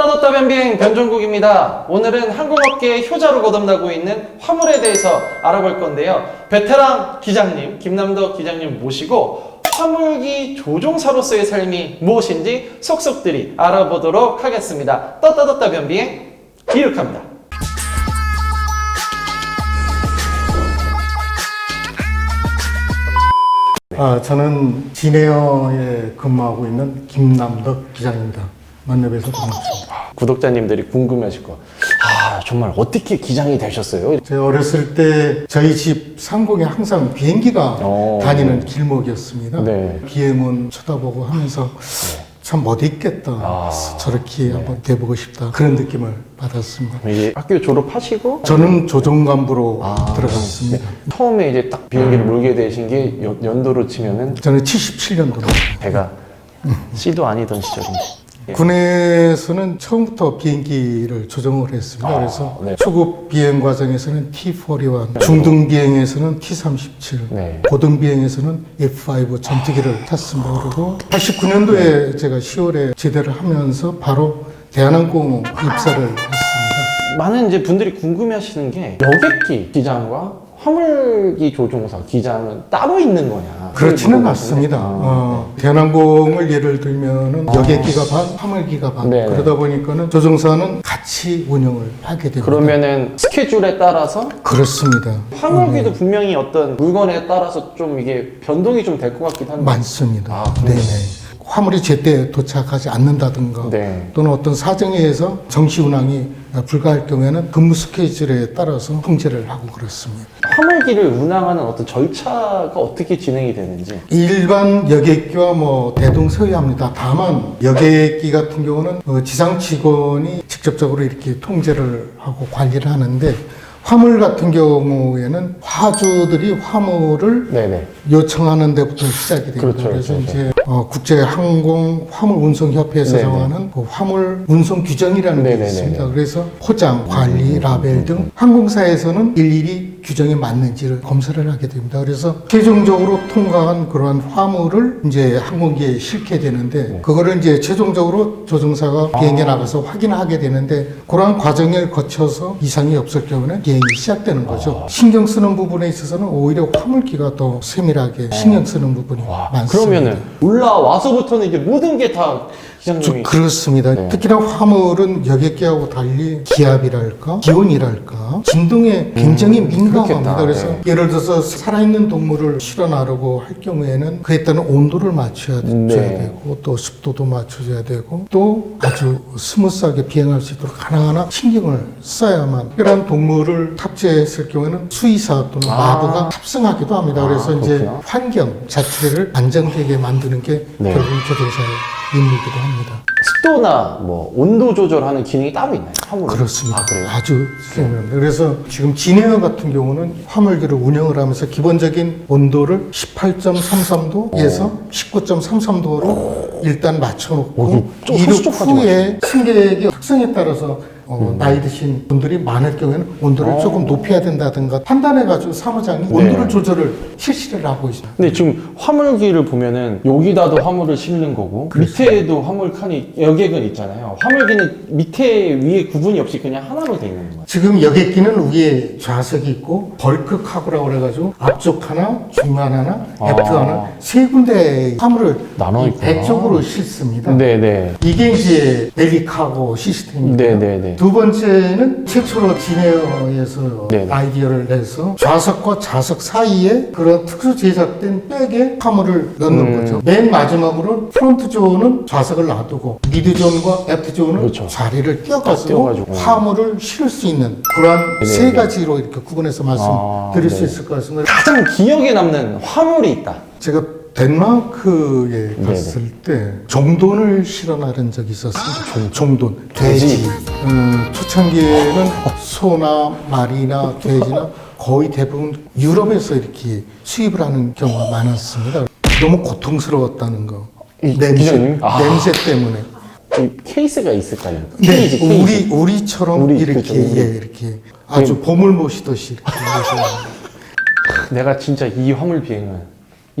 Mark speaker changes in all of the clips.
Speaker 1: 떴다 변비행 변종국입니다. 오늘은 항공업계의 효자로 거듭나고 있는 화물에 대해서 알아볼 건데요. 베테랑 기장님, 김남덕 기장님 모시고 화물기 조종사로서의 삶이 무엇인지 속속들이 알아보도록 하겠습니다. 떴다 변비행 이륙합니다.
Speaker 2: 저는 진에어에 근무하고 있는 김남덕 기장입니다. 만나뵈서 반갑습니다.
Speaker 1: 구독자님들이 궁금해하실 거. 정말 어떻게 기장이 되셨어요?
Speaker 2: 제가 어렸을 때 저희 집 상공에 항상 비행기가 다니는 길목이었습니다.
Speaker 1: 네.
Speaker 2: 비행은 쳐다보고 하면서 참 멋있겠다. 저렇게 한번 돼보고 싶다. 그런 느낌을 받았습니다.
Speaker 1: 이제 학교 졸업하시고
Speaker 2: 저는 조종관부로 들어갔습니다.
Speaker 1: 처음에 이제 딱 비행기를 몰게 되신 게 연도로 치면은
Speaker 2: 저는 77년도로.
Speaker 1: 제가 C도 아니던 시절인데.
Speaker 2: 군에서는 처음부터 비행기를 조종을 했습니다. 그래서
Speaker 1: 네.
Speaker 2: 초급 비행 과정에서는 T-41, 중등 비행에서는 T-37,
Speaker 1: 네.
Speaker 2: 고등 비행에서는 F-5 전투기를 탔습니다. 그리고 89년도에 제가 10월에 제대를 하면서 바로 대한항공 입사를 했습니다.
Speaker 1: 많은 이제 분들이 궁금해하시는 게 여객기 기장과 화물기 조종사 기장은 따로 있는 거냐?
Speaker 2: 그렇지는 않습니다. 대한항공을 예를 들면은 여객기가 반, 화물기가 반.
Speaker 1: 네네.
Speaker 2: 그러다 보니까는 조종사는 같이 운영을 하게 됩니다.
Speaker 1: 그러면은 스케줄에 따라서
Speaker 2: 그렇습니다.
Speaker 1: 화물기도 분명히 어떤 물건에 따라서 좀 이게 변동이 좀 될 것 같기도 한데.
Speaker 2: 많습니다.
Speaker 1: 그래요?
Speaker 2: 네네. 화물이 제때 도착하지 않는다든가
Speaker 1: 네.
Speaker 2: 또는 어떤 사정에 의해서 정시 운항이 불가할 경우에는 근무 스케줄에 따라서 통제를 하고 그렇습니다.
Speaker 1: 화물기를 운항하는 어떤 절차가 어떻게 진행이 되는지.
Speaker 2: 일반 여객기와 대동소이합니다. 다만 여객기 같은 경우는 지상 직원이 직접적으로 이렇게 통제를 하고 관리를 하는데 화물 같은 경우에는 화주들이 화물을
Speaker 1: 네네.
Speaker 2: 요청하는 데부터 시작이 됩니다.
Speaker 1: 그렇죠,
Speaker 2: 그래서
Speaker 1: 그렇죠.
Speaker 2: 이제 국제항공 화물운송협회에서
Speaker 1: 네네.
Speaker 2: 정하는 그 화물 운송 규정이라는 게
Speaker 1: 네네네네.
Speaker 2: 있습니다. 그래서 포장, 관리, 라벨 등 항공사에서는 일일이 규정에 맞는지를 검사를 하게 됩니다. 그래서 최종적으로 통과한 그러한 화물을 이제 항공기에 싣게 되는데 그거를 이제 최종적으로 조종사가 비행기에 나가서 확인하게 되는데 그러한 과정을 거쳐서 이상이 없을 경우는 비행이 시작되는 거죠. 신경 쓰는 부분에 있어서는 오히려 화물기가 더 세밀하게 신경 쓰는 부분이 많습니다.
Speaker 1: 그러면은 올라와서부터는 이제 모든 게 다 기장님이.
Speaker 2: 그렇습니다.
Speaker 1: 네.
Speaker 2: 특히나 화물은 여객기하고 달리 기압이랄까, 기온이랄까, 진동에 굉장히 민감합니다.
Speaker 1: 그렇겠다.
Speaker 2: 그래서
Speaker 1: 네.
Speaker 2: 예를 들어서 살아있는 동물을 실어 나르고 할 경우에는 그에 따른 온도를 맞춰야
Speaker 1: 네.
Speaker 2: 되고 또 습도도 맞춰줘야 되고 또 아주 스무스하게 비행할 수 있도록 하나하나 신경을 써야만 특별한 동물을 탑재했을 경우에는 수의사 또는 마부가 탑승하기도 합니다. 그래서 이제
Speaker 1: 그렇구나.
Speaker 2: 환경 자체를 안정되게 만드는 게
Speaker 1: 네.
Speaker 2: 결국 조종사의 임무이기도 합니다.
Speaker 1: 습도나 온도 조절하는 기능이 따로 있나요? 화물은?
Speaker 2: 그렇습니다.
Speaker 1: 그래요?
Speaker 2: 아주 중요합니다. 그래서 지금 진에어 같은 경우는 화물기를 운영을 하면서 기본적인 온도를 18.33도에서 19.33도로 일단 맞춰놓고
Speaker 1: 좀
Speaker 2: 이륙
Speaker 1: 수족하지
Speaker 2: 후에 승객의 특성에 따라서 나이 드신 분들이 많을 경우에는 온도를 조금 높여야 된다든가 판단해가지고 사무장이 온도를 조절을 실시를 하고 있습니다.
Speaker 1: 근데 지금 화물기를 보면은 여기다도 화물을 싣는 거고 밑에도 화물 칸이 여객은 있잖아요. 화물기는 밑에 위에 구분이 없이 그냥 하나로 돼 있는 거예요.
Speaker 2: 지금 여객기는 위에 좌석이 있고 벌크 카고라고 그래가지고 앞쪽 하나, 중간 하나, 애프트 하나 세 군데 화물을
Speaker 1: 나눠
Speaker 2: 이 배
Speaker 1: 있구나.
Speaker 2: 쪽으로 싣습니다.
Speaker 1: 네네.
Speaker 2: 이게 이제 벨리카고 시스템입니다.
Speaker 1: 네네네.
Speaker 2: 두 번째는 최초로 진에어에서
Speaker 1: 네네.
Speaker 2: 아이디어를 내서 좌석과 좌석 사이에 그런 특수 제작된 백에 화물을 넣는 거죠. 맨 마지막으로 프론트 존은 좌석을 놔두고 미드 존과 애프트 존은
Speaker 1: 그렇죠.
Speaker 2: 자리를 띄어가지고
Speaker 1: 띄어가지고.
Speaker 2: 화물을 실을 수 있는 그러한
Speaker 1: 네네.
Speaker 2: 세 가지로 이렇게 구분해서 말씀드릴 수
Speaker 1: 네.
Speaker 2: 있을 것 같습니다.
Speaker 1: 가장 기억에 남는 화물이 있다.
Speaker 2: 제가 덴마크에 갔을 때 종돈을 실어 나른 적이 있었습니다. 종돈, 돼지. 초창기에는 소나 말이나 돼지나 거의 대부분 유럽에서 이렇게 수입을 하는 경우가 많았습니다. 너무 고통스러웠다는 거.
Speaker 1: 기자님?
Speaker 2: 냄새 때문에.
Speaker 1: 이 케이스가 있을까요?
Speaker 2: 네,
Speaker 1: 케이지, 케이지.
Speaker 2: 우리처럼
Speaker 1: 우리,
Speaker 2: 이렇게,
Speaker 1: 그렇죠, 우리.
Speaker 2: 이렇게 아주 봄을 모시듯이 이렇게 모셔요.
Speaker 1: 내가 진짜 이 화물 비행은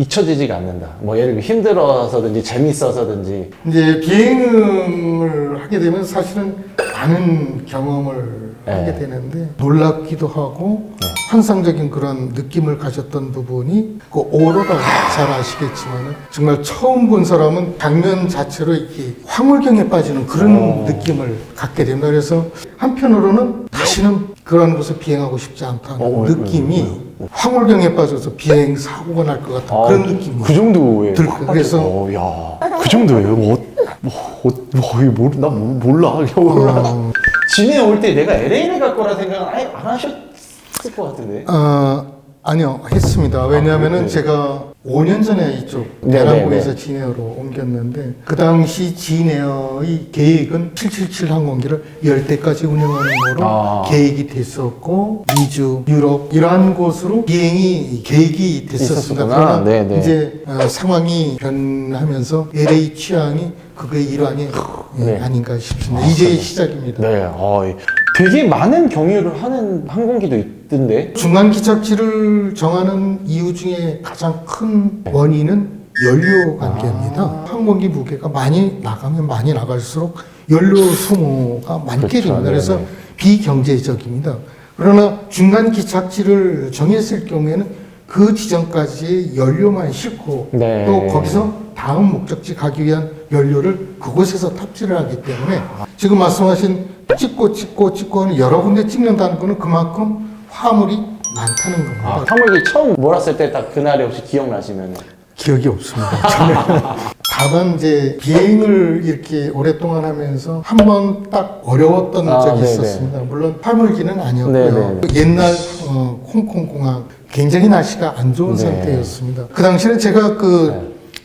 Speaker 1: 잊혀지지가 않는다. 뭐 예를 들어 힘들어서든지 재밌어서든지.
Speaker 2: 이제 비행을 하게 되면 사실은 많은 경험을
Speaker 1: 네.
Speaker 2: 하게 되는데 놀랍기도 하고 환상적인 그런 느낌을 가졌던 부분이 그 오로라 잘 아시겠지만 정말 처음 본 사람은 장면 자체로 이렇게 황홀경에 빠지는 그런 느낌을 갖게 됩니다. 그래서 한편으로는 다시는 그런 곳을 비행하고 싶지 않다는 느낌이 황홀경에 빠져서 비행 사고가 날 것 같은 그런 느낌이
Speaker 1: 그 정도의.
Speaker 2: 들 거예요. 그래서
Speaker 1: 야, 그 정도예요. 나 몰라. 진해올 때 내가 LA를 갈 거라 생각은 아예 안 하셨을 것 같은데.
Speaker 2: 아니요, 했습니다. 왜냐하면은
Speaker 1: 네.
Speaker 2: 제가 5년 전에 이쪽 대한항공에서 진에어로 옮겼는데 그 당시 진에어의 계획은 777 항공기를 10대까지 운영하는 거로 계획이 됐었고 미주, 유럽 이러한 곳으로 비행이 계획이 됐었습니다.
Speaker 1: 있었구나.
Speaker 2: 그러나
Speaker 1: 네네.
Speaker 2: 이제 상황이 변하면서 LA 취향이 그거의 일환이 아닌가 싶습니다. 이제 시작입니다.
Speaker 1: 네. 되게 많은 경유를 하는 항공기도 있던데.
Speaker 2: 중간 기착지를 정하는 이유 중에 가장 큰 원인은 연료 관계입니다. 항공기 무게가 많이 나가면 많이 나갈수록 연료 소모가 많게
Speaker 1: 그렇죠.
Speaker 2: 됩니다. 그래서
Speaker 1: 네네.
Speaker 2: 비경제적입니다. 그러나 중간 기착지를 정했을 경우에는 그 지점까지의 연료만 싣고
Speaker 1: 네.
Speaker 2: 또 거기서 다음 목적지 가기 위한 연료를 그곳에서 탑재를 하기 때문에 지금 말씀하신 찍고 하는 여러 군데 찍는다는 거는 그만큼 화물이 많다는 겁니다.
Speaker 1: 화물기 처음 몰았을 때 딱 그날이 혹시 기억나시면?
Speaker 2: 기억이 없습니다. 저는 다만 이제 비행을 이렇게 오랫동안 하면서 한 번 딱 어려웠던 적이
Speaker 1: 네네.
Speaker 2: 있었습니다. 물론 화물기는 아니었고요.
Speaker 1: 네네.
Speaker 2: 옛날 홍콩 공항 굉장히 날씨가 안 좋은
Speaker 1: 네.
Speaker 2: 상태였습니다. 그 당시에는 제가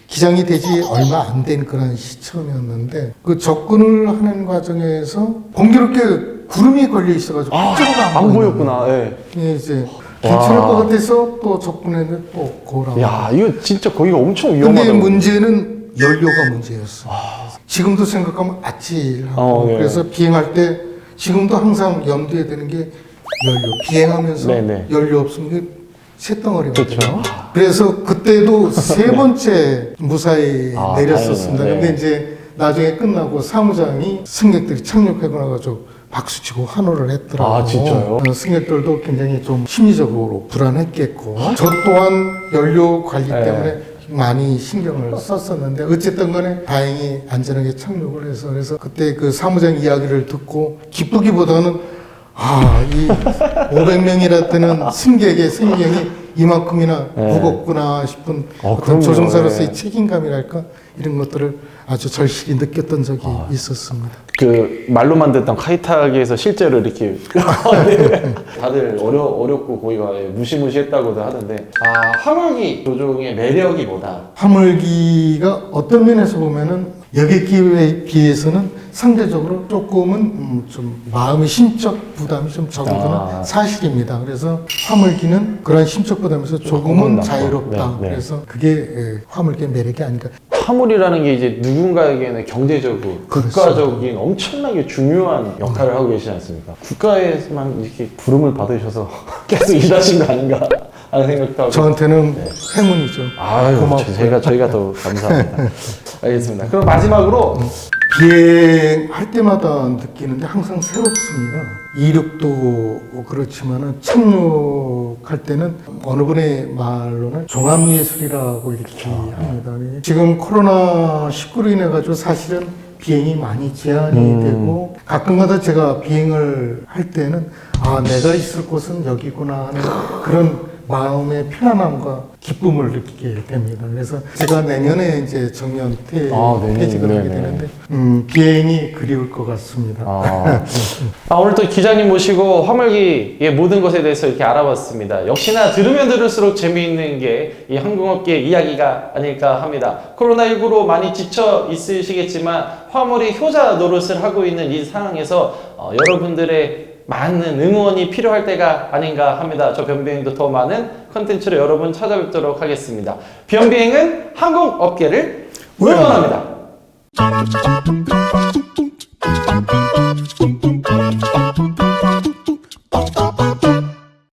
Speaker 2: 기장이 되지 얼마 안 된 그런 시점이었는데 그 접근을 하는 과정에서 공교롭게 구름이 걸려 있어가지고 그쪽으로
Speaker 1: 안 보였구나. 예.
Speaker 2: 이제 괜찮을 것 같아서 또 접근했는데 또 고라고.
Speaker 1: 야, 이거 진짜 거기가 엄청
Speaker 2: 근데
Speaker 1: 위험하다고.
Speaker 2: 문제는 연료가 문제였어요. 지금도 생각하면 아찔하고
Speaker 1: 네.
Speaker 2: 그래서 비행할 때 지금도 항상 염두에 드는 게 연료. 비행하면서
Speaker 1: 네네.
Speaker 2: 연료 없으면 그게 쇳덩어리거든요.
Speaker 1: 그렇죠.
Speaker 2: 그래서 그때도 세 번째 무사히 내렸었습니다.
Speaker 1: 다행이네요.
Speaker 2: 근데
Speaker 1: 네.
Speaker 2: 이제 나중에 끝나고 사무장이 승객들이 착륙하고 나가지고 박수치고 환호를 했더라고요.
Speaker 1: 진짜요?
Speaker 2: 승객들도 굉장히 좀 심리적으로 불안했겠고 저 또한 연료 관리 때문에 많이 신경을 썼었는데 어쨌든 간에 다행히 안전하게 착륙을 해서 그래서 그때 그 사무장 이야기를 듣고 기쁘기보다는 이 500명이라 뜨는 승객의 생명이 이만큼이나 무겁구나 싶은 어떤
Speaker 1: 그럼요.
Speaker 2: 조종사로서의 책임감이랄까 이런 것들을 아주 절실히 느꼈던 적이 있었습니다.
Speaker 1: 그 말로만 듣던 카이타기에서 실제로 이렇게 다들 어렵고 거기가 무시무시했다고도 하던데 화물기 조종의 매력이 뭐다?
Speaker 2: 화물기가 어떤 면에서 보면은 여객기에 비해서는 상대적으로 조금은 좀 마음의 심적 부담이 좀 적은 거는 사실입니다. 그래서 화물기는 그런 심적 부담에서 조금은 자유롭다.
Speaker 1: 네.
Speaker 2: 그래서 그게 화물기의 매력이 아닌가.
Speaker 1: 화물이라는 게 이제 누군가에게는 경제적으고 국가적인 엄청나게 중요한 역할을 하고 계시지 않습니까? 국가에서만 이렇게 부름을 받으셔서 계속 일하신 거 아닌가 하는 생각도 하고.
Speaker 2: 저한테는 행운이죠.
Speaker 1: 아유,
Speaker 2: 고맙고요.
Speaker 1: 저희가 더 감사합니다. 알겠습니다. 그럼 마지막으로
Speaker 2: 비행할 때마다 느끼는데 항상 새롭습니다. 이륙도 그렇지만은 착륙할 때는 어느 분의 말로는 종합예술이라고 이렇게 합니다. 지금 코로나19로 인해 가지고 사실은 비행이 많이 제한이 되고 가끔가다 제가 비행을 할 때는 내가 있을 곳은 여기구나 하는 그런 마음의 편안함과 기쁨을 느끼게 됩니다. 그래서 제가 내년에 이제 정년 퇴직을 하게 되는데 비행이 그리울 것 같습니다.
Speaker 1: 오늘 또 기자님 모시고 화물기의 모든 것에 대해서 이렇게 알아봤습니다. 역시나 들으면 들을수록 재미있는 게 이 항공업계 이야기가 아닐까 합니다. 코로나19로 많이 지쳐 있으시겠지만 화물이 효자 노릇을 하고 있는 이 상황에서 여러분들의 많은 응원이 필요할 때가 아닌가 합니다. 저 변비행도 더 많은 컨텐츠로 여러분 찾아뵙도록 하겠습니다. 변비행은 항공업계를 응원합니다.